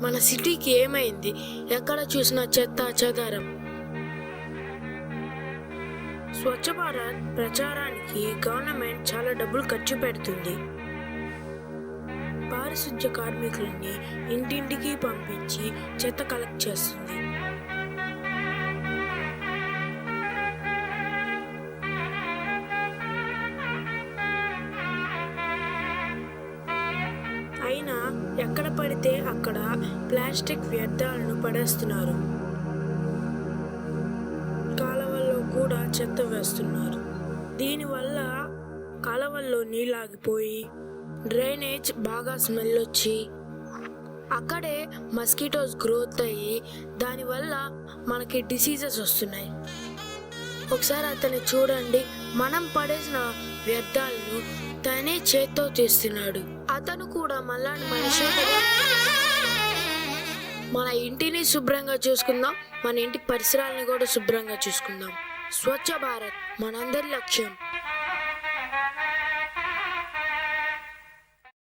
మన సిటీకి ఏమైంది? ఎక్కడ చూసినా చెత్త చెదారం. స్వచ్ఛ భారత్ ప్రచారానికి గవర్నమెంట్ చాలా డబ్బులు ఖర్చు పెడుతుంది. పారిశుధ్య కార్మికులని ఇంటింటికి పంపించి చెత్త కలెక్ట్ చేస్తుంది. అయినా ఎక్కడ పడితే అక్కడ ప్లాస్టిక్ వ్యర్థాలను పడేస్తున్నారు. కాలువల్లో కూడా చెత్త వేస్తున్నారు. దీనివల్ల కాలువల్లో నీళ్ళు ఆగిపోయి డ్రైనేజ్ బాగా స్మెల్ వచ్చి అక్కడే మస్కిటోస్ గ్రోత్ అయ్యి దానివల్ల మనకి డిసీజెస్ వస్తున్నాయి. ఒకసారి అతన్ని చూడండి, మనం పడేసిన వ్యర్థాలను తనే చేత్తో తీస్తున్నాడు. అతను కూడా మళ్ళాని మనిషే కదా. మన ఇంటిని శుభ్రంగా చూసుకుందాం, మన ఇంటి పరిసరాలను కూడా శుభ్రంగా చూసుకుందాం. స్వచ్ఛ భారత్ మనందరి లక్ష్యం.